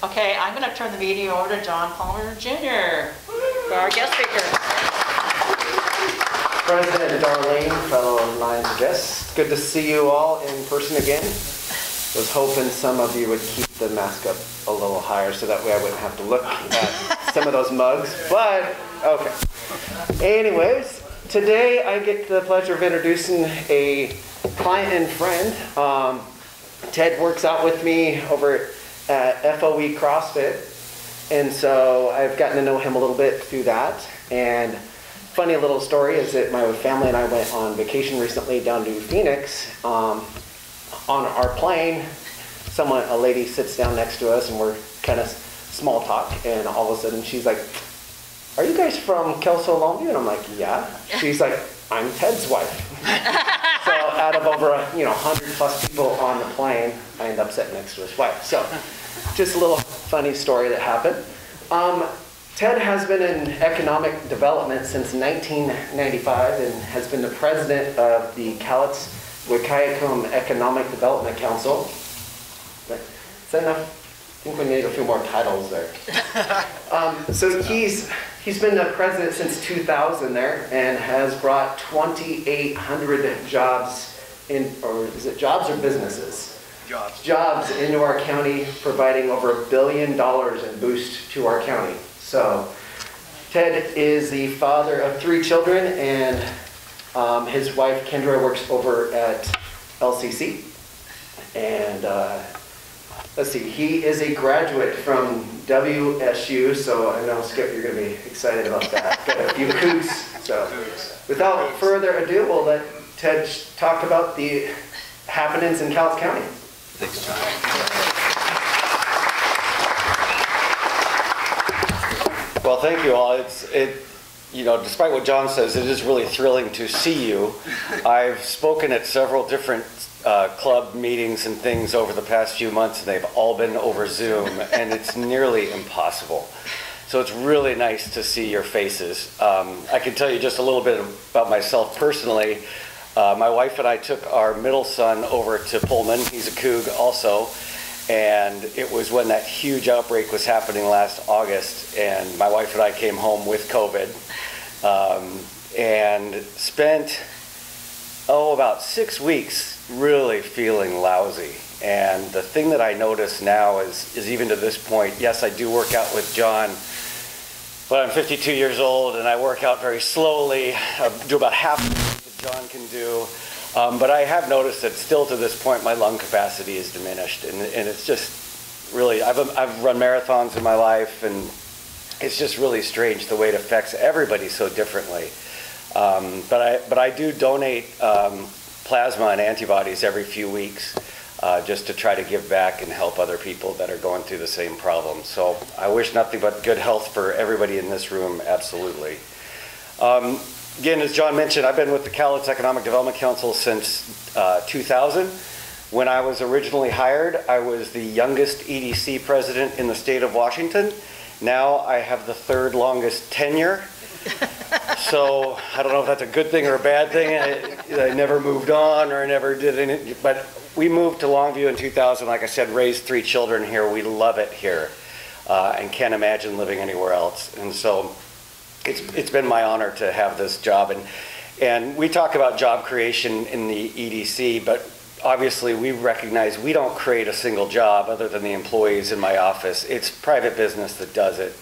Okay, I'm going to turn the meeting over to John Palmer Jr., our guest speaker. President Darlene, fellow Lions guests, good to see you all in person again. Was hoping some of you would keep the mask up a little higher so that way I wouldn't have to look at some of those mugs, but okay. Anyways, today I get the pleasure of introducing a client and friend. Ted works out with me over at FOE CrossFit, and so I've gotten to know him a little bit through that. And funny little story is that my family and I went on vacation recently down to Phoenix. On our plane, a lady sits down next to us, and we're kind of small talk, and all of a sudden she's like, "Are you guys from Kelso, Longview?" And I'm like, "Yeah." She's like, "I'm Ted's wife." So out of over 100 plus people on the plane, I end up sitting next to his wife. So just a little funny story that happened. Ted has been in economic development since 1995 and has been the president of the Cowlitz Economic Development Council. Is that enough? I think we need a few more titles there. So he's been the president since 2000 there and has brought 2,800 jobs in, or is it jobs or businesses? Jobs into our county, providing over $1 billion in boost to our county. So Ted is the father of 3 children, and his wife Kendra works over at LCC. And let's see, he is a graduate from WSU, so I know, Skip, you're going to be excited about that. Got a few Cougs. So without further ado, we'll let Ted talk about the happenings in Cowlitz County. Thanks, John. Well, thank you all. Despite what John says, it is really thrilling to see you. I've spoken at several different club meetings and things over the past few months, and they've all been over Zoom, and it's nearly impossible. So it's really nice to see your faces. I can tell you just a little bit about myself personally. My wife and I took our middle son over to Pullman. He's a Coug also. And it was when that huge outbreak was happening last August, and my wife and I came home with COVID and spent, about 6 weeks really feeling lousy. And the thing that I notice now is even to this point, yes, I do work out with John, but I'm 52 years old and I work out very slowly. I do about half of what John can do. But I have noticed that still to this point, my lung capacity is diminished, and it's just really, I've run marathons in my life, and it's just really strange the way it affects everybody so differently. But I do donate plasma and antibodies every few weeks just to try to give back and help other people that are going through the same problem. So I wish nothing but good health for everybody in this room, absolutely. Again, as John mentioned, I've been with the Cowlitz Economic Development Council since 2000. When I was originally hired, I was the youngest EDC president in the state of Washington. Now I have the 3rd longest tenure. So I don't know if that's a good thing or a bad thing. I never moved on or never did anything. But we moved to Longview in 2000. Like I said, raised 3 children here. We love it here and can't imagine living anywhere else. And so it's been my honor to have this job, and we talk about job creation in the EDC, but obviously we recognize we don't create a single job other than the employees in my office. It's private business that does it,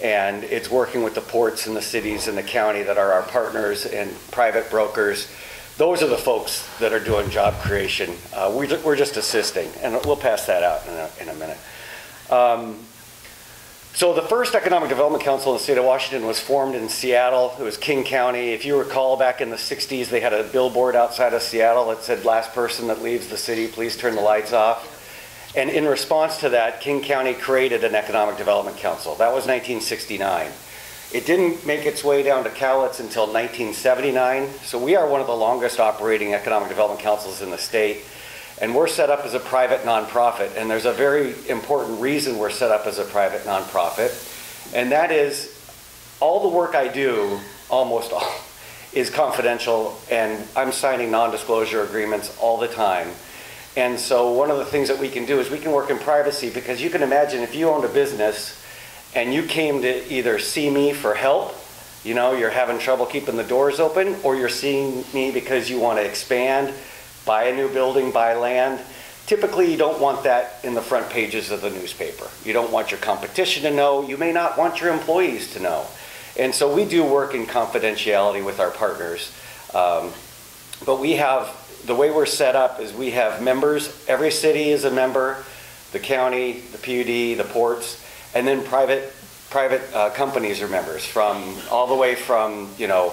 and it's working with the ports and the cities and the county that are our partners and private brokers. Those are the folks that are doing job creation. We're just assisting, and we'll pass that out in a minute. So the first Economic Development Council in the state of Washington was formed in Seattle. It was King County. If you recall, back in the 60s, they had a billboard outside of Seattle that said, "Last person that leaves the city, please turn the lights off." And in response to that, King County created an Economic Development Council. That was 1969. It didn't make its way down to Cowlitz until 1979. So we are one of the longest operating economic development councils in the state. And we're set up as a private nonprofit, and there's a very important reason we're set up as a private nonprofit, and that is all the work I do, almost all, is confidential, and I'm signing non-disclosure agreements all the time. And so one of the things that we can do is we can work in privacy, because you can imagine if you owned a business and you came to either see me for help, you know, you're having trouble keeping the doors open, or you're seeing me because you want to expand, buy a new building, buy land. Typically, you don't want that in the front pages of the newspaper. You don't want your competition to know. You may not want your employees to know. And so we do work in confidentiality with our partners. But we have, the way we're set up is we have members. Every city is a member, the county, the PUD, the ports, and then private companies are members, from all the way from, you know,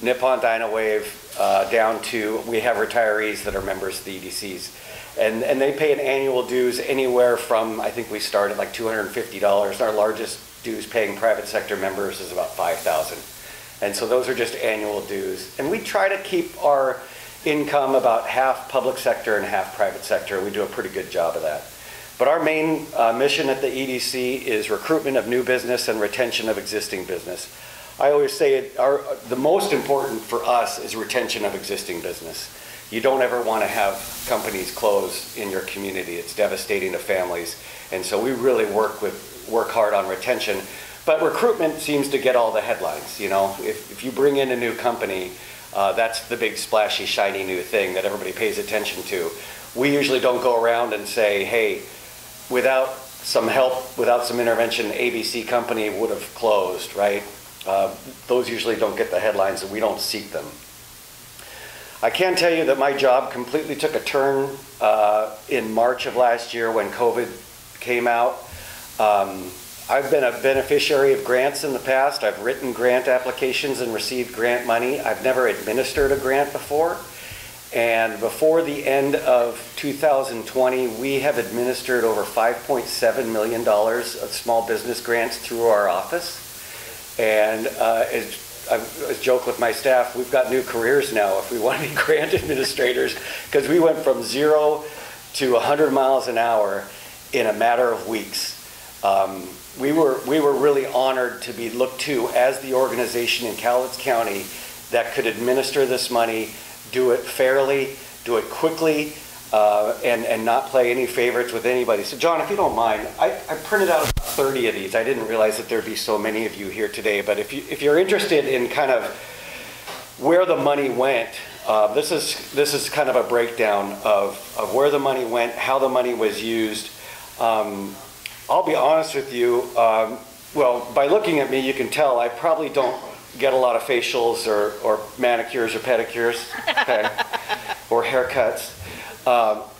Nippon Dynawave down to, we have retirees that are members of the EDCs. And they pay an annual dues anywhere from, I think we start at like $250. Our largest dues paying private sector members is about $5,000. And so those are just annual dues. And we try to keep our income about half public sector and half private sector. We do a pretty good job of that. But our main mission at the EDC is recruitment of new business and retention of existing business. I always say the most important for us is retention of existing business. You don't ever want to have companies close in your community. It's devastating to families. And so we really work hard on retention. But recruitment seems to get all the headlines. You know, if you bring in a new company, that's the big splashy, shiny new thing that everybody pays attention to. We usually don't go around and say, hey, without some help, without some intervention, ABC company would have closed, right? Those usually don't get the headlines, and we don't seek them. I can tell you that my job completely took a turn in March of last year when COVID came out. I've been a beneficiary of grants in the past. I've written grant applications and received grant money. I've never administered a grant before. And before the end of 2020, we have administered over $5.7 million of small business grants through our office. And I joke with my staff, we've got new careers now if we want to be grant administrators, because we went from 0 to 100 miles an hour in a matter of weeks. We were really honored to be looked to as the organization in Cowlitz County that could administer this money, do it fairly, do it quickly, and not play any favorites with anybody. So John, if you don't mind, I printed out about 30 of these. I didn't realize that there'd be so many of you here today, but if you're interested in kind of where the money went, this is kind of a breakdown of where the money went, how the money was used. I'll be honest with you, well, by looking at me, you can tell I probably don't get a lot of facials or manicures or pedicures, okay, or haircuts.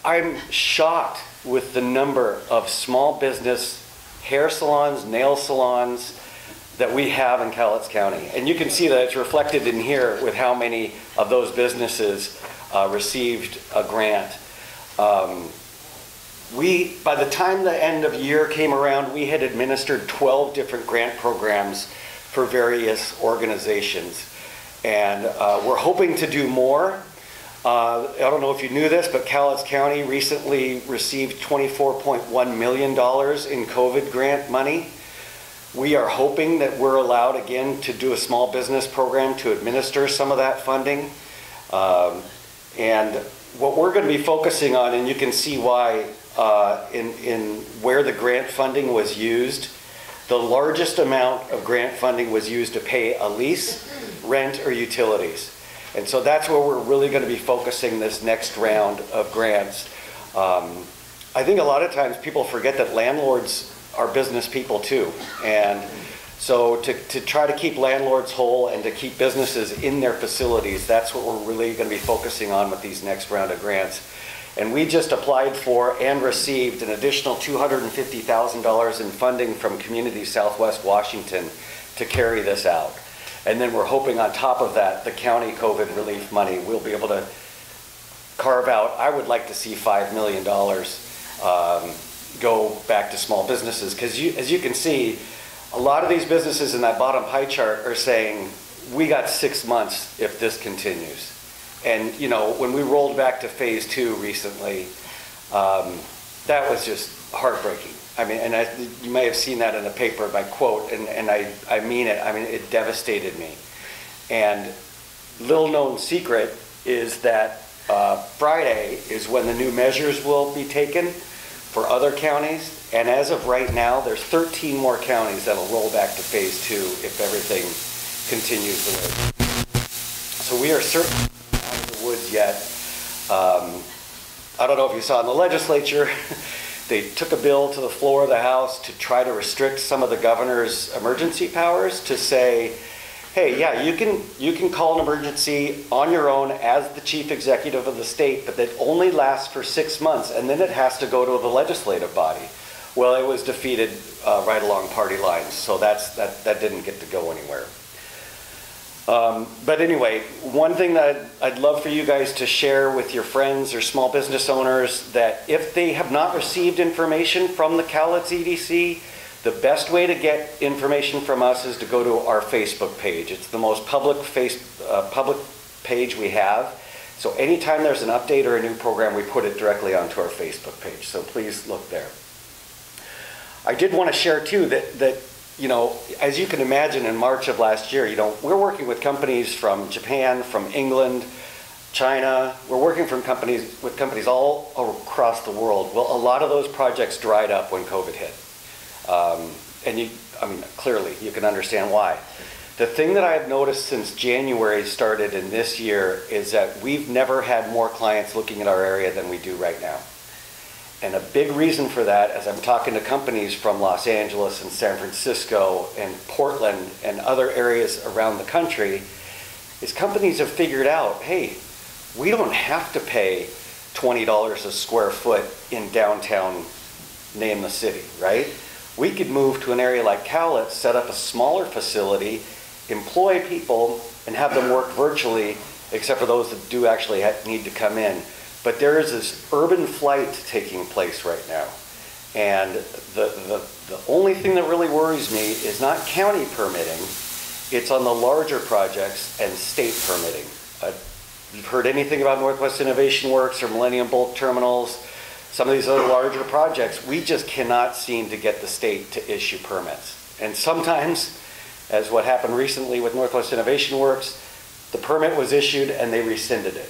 I'm shocked with the number of small business hair salons, nail salons that we have in Cowlitz County. And you can see that it's reflected in here with how many of those businesses received a grant. By the time the end of year came around, we had administered 12 different grant programs for various organizations. And we're hoping to do more. I don't know if you knew this, but Cowlitz County recently received $24.1 million in COVID grant money. We are hoping that we're allowed again to do a small business program to administer some of that funding. And what we're going to be focusing on, and you can see why in where the grant funding was used, the largest amount of grant funding was used to pay a lease, rent, or utilities. And so that's where we're really going to be focusing this next round of grants. I think a lot of times people forget that landlords are business people too. And so to try to keep landlords whole and to keep businesses in their facilities, that's what we're really going to be focusing on with these next round of grants. And we just applied for and received an additional $250,000 in funding from Community Southwest Washington to carry this out. And then we're hoping on top of that, the county COVID relief money, we'll be able to carve out, I would like to see $5 million go back to small businesses. Because as you can see, a lot of these businesses in that bottom pie chart are saying, we got 6 months if this continues. And you know, when we rolled back to phase 2 recently, that was just heartbreaking. I mean, and you may have seen that in the paper, my quote, and I mean it. I mean, it devastated me. And little known secret is that Friday is when the new measures will be taken for other counties. And as of right now, there's 13 more counties that'll roll back to phase 2 if everything continues the way. So we are certainly not out of the woods yet. I don't know if you saw in the legislature, they took a bill to the floor of the House to try to restrict some of the governor's emergency powers to say, hey, yeah, you can call an emergency on your own as the chief executive of the state, but that only lasts for 6 months, and then it has to go to the legislative body. Well, it was defeated right along party lines, so that didn't get to go anywhere. But anyway, one thing that I'd love for you guys to share with your friends or small business owners, that if they have not received information from the Cowlitz EDC, the best way to get information from us is to go to our Facebook page. It's the most public page we have. So anytime there's an update or a new program, we put it directly onto our Facebook page. So please look there. I did want to share too that you know, as you can imagine, in March of last year, you know, we're working with companies from Japan, from England, China. We're working with companies all across the world. Well, a lot of those projects dried up when COVID hit. Clearly, you can understand why. The thing that I've noticed since January started in this year is that we've never had more clients looking at our area than we do right now. And a big reason for that, as I'm talking to companies from Los Angeles and San Francisco and Portland and other areas around the country, is companies have figured out, hey, we don't have to pay $20 a square foot in downtown, name the city, right? We could move to an area like Cowlitz, set up a smaller facility, employ people, and have them work virtually, except for those that do actually need to come in. But there is this urban flight taking place right now. And the only thing that really worries me is not county permitting, it's on the larger projects and state permitting. You've heard anything about Northwest Innovation Works or Millennium Bulk Terminals, some of these other larger projects, we just cannot seem to get the state to issue permits. And sometimes, as what happened recently with Northwest Innovation Works, the permit was issued and they rescinded it.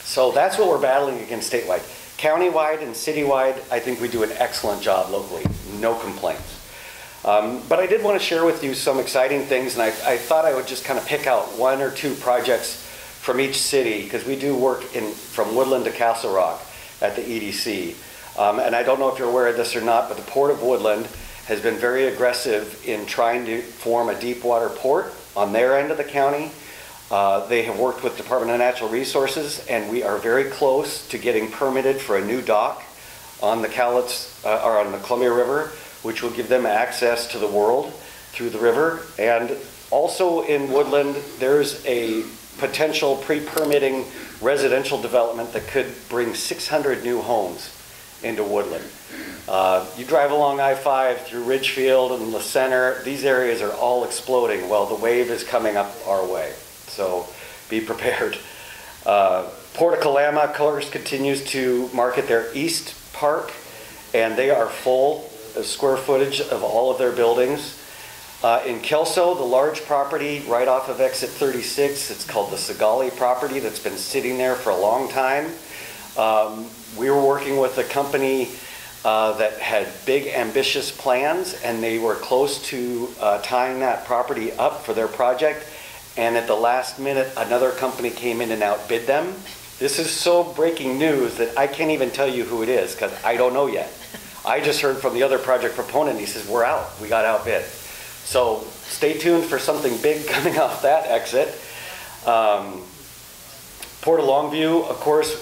So that's what we're battling against statewide. Countywide and citywide, I think we do an excellent job locally, no complaints. But I did want to share with you some exciting things, and I thought I would just kind of pick out 1 or 2 projects from each city, because we do work from Woodland to Castle Rock at the EDC. And I don't know if you're aware of this or not, but the Port of Woodland has been very aggressive in trying to form a deep water port on their end of the county. They have worked with Department of Natural Resources, and we are very close to getting permitted for a new dock on the Cowlitz, or on the Columbia River, which will give them access to the world through the river. And also in Woodland, there's a potential pre-permitting residential development that could bring 600 new homes into Woodland. You drive along I-5 through Ridgefield and the center, these areas are all exploding. Well, the wave is coming up our way. So be prepared. Port of Kalama, of course, continues to market their East Park, and they are full of square footage of all of their buildings. In Kelso, the large property right off of exit 36, it's called the Sigali property that's been sitting there for a long time. We were working with a company that had big ambitious plans, and they were close to tying that property up for their project. And at the last minute, another company came in and outbid them. This is so breaking news that I can't even tell you who it is, because I don't know yet. I just heard from the other project proponent, he says, we're out, we got outbid. So stay tuned for something big coming off that exit. Port of Longview, of course.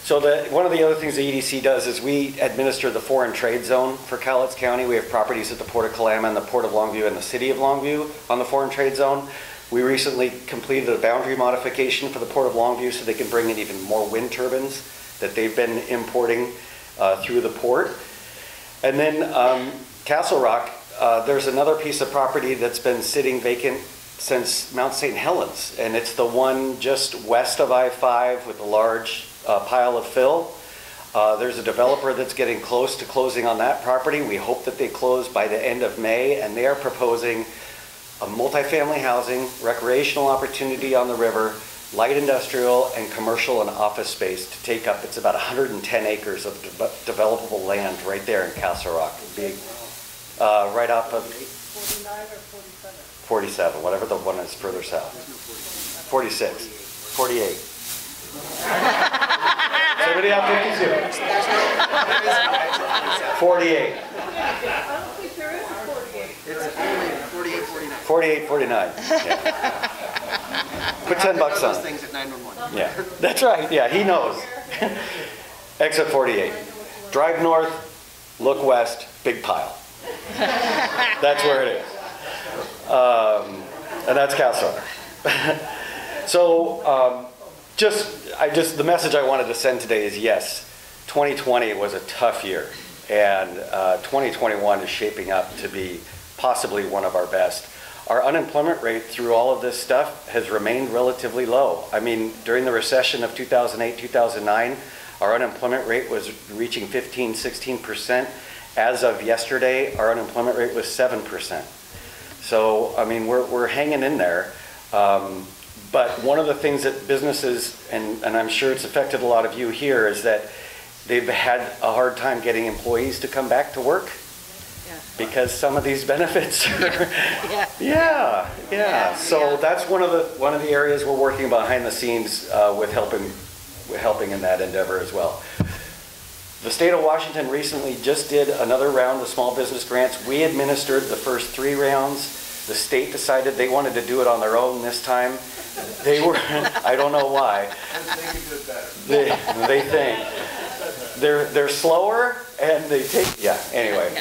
So one of the other things the EDC does is we administer the foreign trade zone for Cowlitz County. We have properties at the Port of Kalama and the Port of Longview and the City of Longview on the foreign trade zone. We recently completed a boundary modification for the Port of Longview so they can bring in even more wind turbines that they've been importing through the port. And then Castle Rock, there's another piece of property that's been sitting vacant since Mount St. Helens, and it's the one just west of I-5 with a large pile of fill. There's a developer that's getting close to closing on that property. We hope that they close by the end of May, and they are proposing a multifamily housing, recreational opportunity on the river, light industrial and commercial and office space to take up, it's about 110 acres of developable land right there in Castle Rock. Big, right off of 49 or 47? 47, whatever the one is further south. 46, 48. Somebody have 52? 48. I don't think there is a 48. It's only 48, 49. 48, 49. Yeah. Put $10 on Those it. things at 911. Yeah, that's right. Yeah, he knows. Exit 48. Drive north, look west, big pile. That's where it is. And that's Castle. So the message I wanted to send today is yes, 2020 was a tough year, and 2021 is shaping up to be possibly one of our best. Our unemployment rate through all of this stuff has remained relatively low. I mean, during the recession of 2008, 2009, our unemployment rate was reaching 15, 16%. As of yesterday, our unemployment rate was 7%. So, I mean, we're hanging in there. But one of the things that businesses, and I'm sure it's affected a lot of you here, is that they've had a hard time getting employees to come back to work. Because some of these benefits are, yeah. So that's one of the areas we're working behind the scenes with helping in that endeavor as well. The state of Washington recently just did another round of small business grants. We administered the first 3 rounds. The state decided they wanted to do it on their own this time. They were, I don't know why. They can do it better. They think. They're slower and they take, anyway.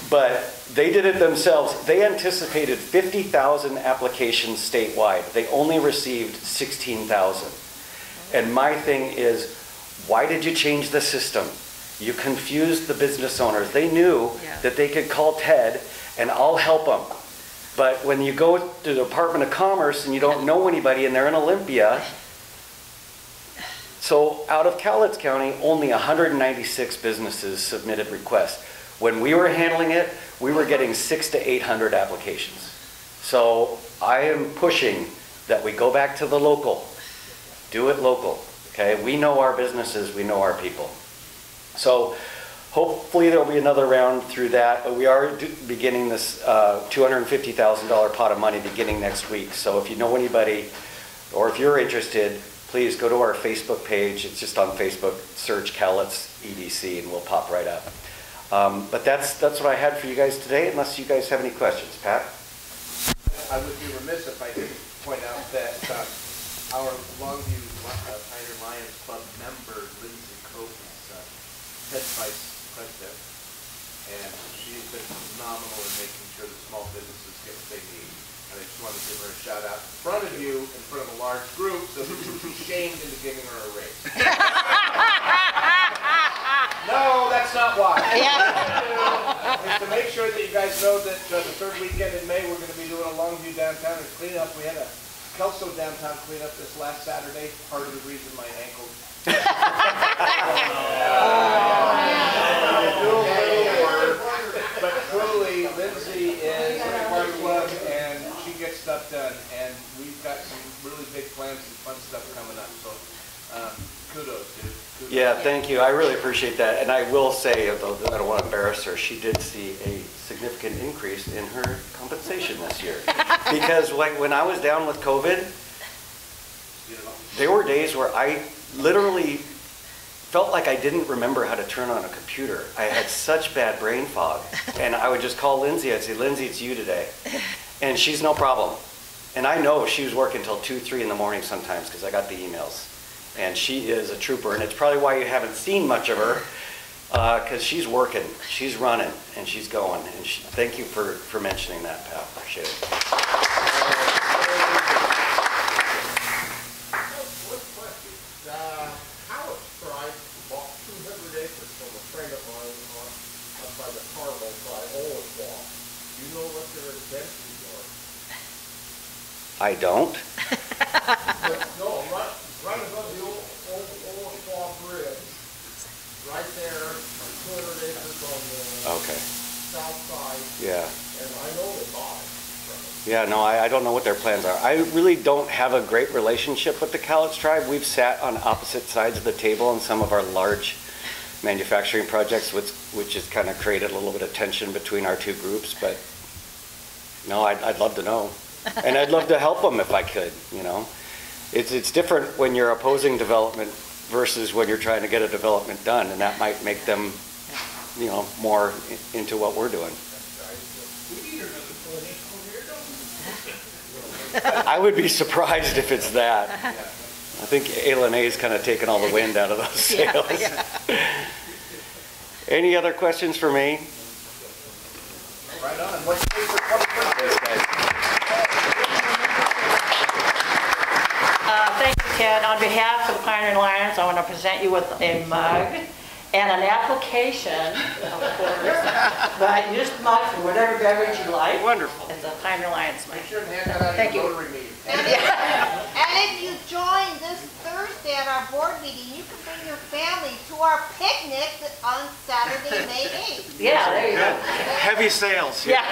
But they did it themselves. They anticipated 50,000 applications statewide. They only received 16,000. And my thing is, why did you change the system? You confused the business owners. They knew that they could call Ted and I'll help them. But when you go to the Department of Commerce and you don't know anybody and they're in Olympia, so out of Cowlitz County, only 196 businesses submitted requests. When we were handling it, we were getting 600 to 800 applications. So I am pushing that we go back to the local. Do it local, okay? We know our businesses, we know our people. So hopefully there'll be another round through that, but we are beginning this $250,000 pot of money beginning next week. So if you know anybody, or if you're interested, please go to our Facebook page. It's just on Facebook, search Cowlitz EDC and we'll pop right up. But that's what I had for you guys today, unless you guys have any questions. Pat? I would be remiss if I didn't point out that our Longview Pioneer Lions Club member, Lindsay Cope, is head vice president, and she's been phenomenal in making sure that small businesses get what they need. And I just wanted to give her a shout out in front of you, in front of a large group, so that you'd be shamed into giving her a raise. No, that's not why. It's to make sure that you guys know that the 3rd weekend in May, we're going to be doing a Longview downtown and cleanup. We had a Kelso downtown cleanup this last Saturday, part of the reason my ankle. But truly, Lindsay is a part club and she gets stuff done. And we've got some really big plans and fun stuff coming up. So kudos, dude. Kudos. Yeah, thank you. I really appreciate that. And I will say, although I don't want to embarrass her, she did see a significant increase in her compensation this year. Because when I was down with COVID, there were days where I literally felt like I didn't remember how to turn on a computer. I had such bad brain fog. And I would just call Lindsay. I'd say, Lindsay, it's you today. And she's no problem. And I know she was working till 2, 3 in the morning sometimes because I got the emails. And she is a trooper. And it's probably why you haven't seen much of her, because she's working, she's running, and she's going. And thank you for mentioning that, Pat. Appreciate it. One question. How Sprague bought 200 acres from a friend of mine up by the Carmel by Owenwalk. Do you know what their intentions are? I don't. No, right above the Owenwalk Bridge, right there, 200 acres on the Okay. south side. Yeah. And I know they bought it from them. Yeah, no, I don't know what their plans are. I really don't have a great relationship with the Cowlitz tribe. We've sat on opposite sides of the table on some of our large manufacturing projects, which has kind of created a little bit of tension between our two groups, but no, I'd love to know. And I'd love to help them if I could, you know. It's different when you're opposing development versus when you're trying to get a development done, and that might make them, you know, more into what we're doing. I would be surprised if it's that. I think A&A's kind of taken all the wind out of those sails. Yeah. Any other questions for me? Right on. What's the date for 2026? Thank you, Ted. On behalf of the Pioneer Lions, I want to present you with a mug and an application, of course. But use the mug for whatever beverage you like. Wonderful. It's a Pioneer Lions mug. Make sure and hand that out Thank at your you. Rotary meeting. And if you join this Thursday at our board meeting, you can bring your family to our picnic on Saturday, May 8th. Yeah, there you go. Heavy sales. Yeah.